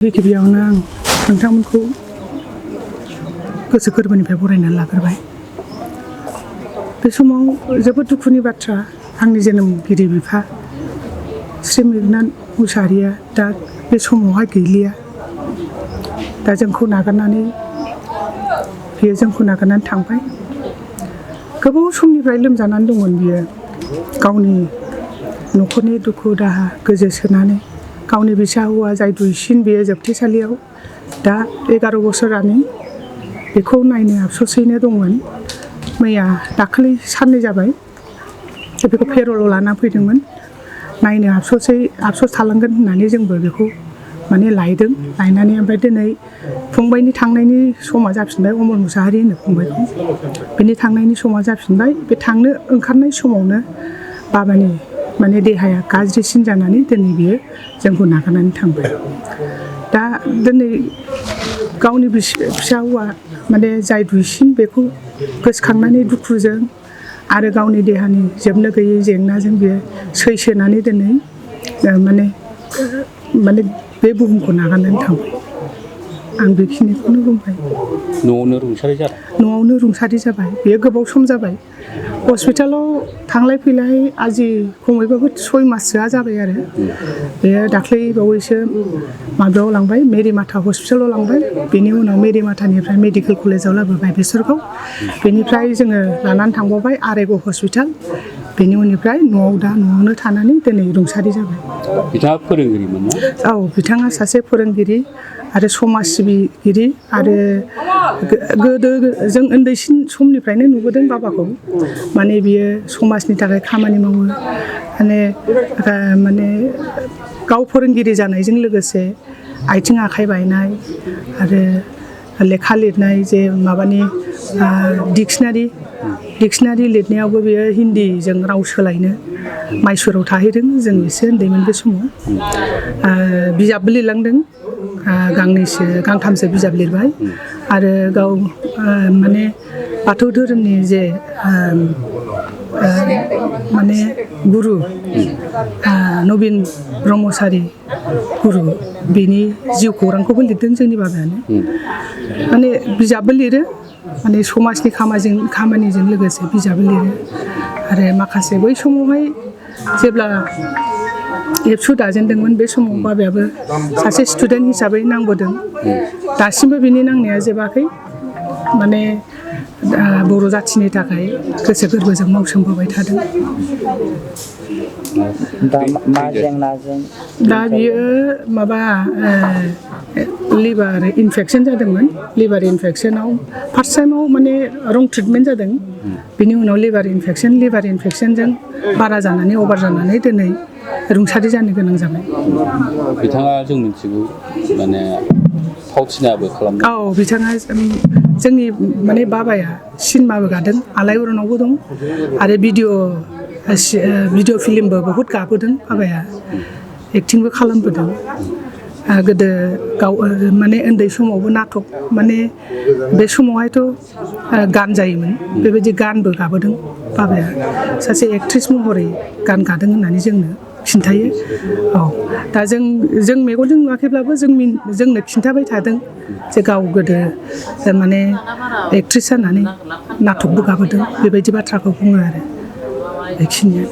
गिबियावनो आं नोंथांमोनखौ गोसो गोरबोनिफ्राय बरायनानै लाग्रोबाय। बे समाव जोबोद दुखुनि बाथ्रा, आंनि जोनोमगिरि बिफा श्री मेघनाथ मुसाहारिया दा बे समावहाय गैलिया। दा जोंखौ नागारनानै थांबाय। गोबाव समनिफ्राय लोमजानानै दंमोन बियो, गावनि न'खरनि दुखु दाहा गोजोसोनानै गावनि बिसा हौवा जाय दुइसिन बेयो जोबथेसालियाव दा 11 बोसोरानो बेखौ नायनो आफस'सैनो दंमोन। मैया दाखालि साननै जाबाय बेखौ पेर'लाव लाना फैदोंमोन। नायनो आफस'स थालांगोन होननानै जोंबो बेखौ लायदों। लायनानै ओमफ्राय दिनै फंबायनि थांनायनि समा जाफिनबाय। अमर मुसाहारि होनो फंबायखौ। बिनि थांनायनि समा जाफिनबाय। बे थांनो ओंखारनाय समावनो बाबानि देहाया गाज्रिसिन जानानै दिनै बियो जोंखौ नागारनानै थांबाय। दा दिनै गावनि फिसा हौवा जाय दुइसिन बेखौ गोसोखांनानै दुखुजों आरो गावनि देहानि जोबनो गैयै जेंनाजों बियो सैसोनानै दिनै बे बुहुमखौ नागारनानै थांबाय। आं बेखिनिखौनो बुंबाय। न'आवनो रुंसारि जाबाय। न'आवनो रुंसारि जाबाय। बेयो गोबाव सम जाबाय। हस्पिटालाव थांलाय फैलाय आजि खमैबाबो 6 माससोआ जाबाय आरो। बेयो दाख्लै बावैसो माबायाव लांबाय, मेरिमाथा हस्पिटालाव लांबाय। बेनि उनाव मेरिमाथानिफ्राय मेडिकेल कलेजाव लाबोबाय बेसरखौ। बेनिफ्राय जोङो लानानै थांबावबाय आरेग' हस्पिटाल। बेनि उननिफ्राय न'आवनो थानानै दिनै रुंसारि जाबाय। बिथाङा फोरोंगिरिमोन ना? औ, बिथाङा सासे फोरोंगिरि आरो समाज सिबिगिरि आरो गोदो जों उन्दैसिन समनिफ्रायनो नुबोदों बाबाखौ। बियो समाजनि थाखाय खामानि मावो। गाव फोरोंगिरि जानायजों लोगोसे आथिं आखाइ बायनाय आरो लेखा लिरनाय जे डिक्सनारि लिरनायावबो बियो हिन्दीजों राव सोलायनो माइसुराव थाहैदों। जों एसे उन्दैमोन बे समाव। बिजाबबो लिरलांदों। गांथामसो बिजाब लिरबाय। आरो गाव बाथौ धोरोमनि जे गुरु नबिन ब्रह्मचारि गुरु, बेनि जिउ खौरांखौबो लिरदों जोंनि बाबायानो। बिजाबबो लिरो, समाजनि खामानिजों लोगोसे बिजाबबो लिरो। आरो माखासे बै समावहाय जेब्ला एबसु दाजेनदोंमोन बे समाव बाबायाबो सासे स्टुडेन्ट हिसाबै नांबोदों। दासिमबो बिनि नांनाया जोबाखै। बर' जाथिनि थाखाय गोसो गोरबोजों मावसोमबोबाय थादों। मा जेंनाजों? दा बियो लिभार इनफेकसन जादोंमोन। लिभार इनफेकसनाव फार्स्ट टाइमाव रं ट्रिटमेन्ट जादों। बिनि उनाव लिभार इनफेकसनजों अभार जानानै दिनै रुंसारि जानो गोनां जाबाय। बिथाङा जों मिथिगौ फावथिनाबो खालामदों। औ, बिथाङा जोंनि बाबाया सिनेमाबो गादों, आलायअरनावबो दं। आरो भिडिअ फिल्मबो बहुद गाबोदों बाबाया। एक्टिंबो खालामबोदों। गोदो गाव उन्दै समावबो नाटक बे समावहायथ' गान जायोमोन। बेबायदि गानबो गाबोदों बाबाया। सासे एक्ट्रिस महरै गान गादों होननानै जोंनो खिन्थायो। औ, दा जों मेगनजों नुवाखैब्लाबो जोंनो खिन्थाबाय थादों जे गाव गोदो एक्ट्रिस जानानै नाटकबो गाबोदों। बेबायदि बाथ्राखौ बुङो आरो। बेखिनिया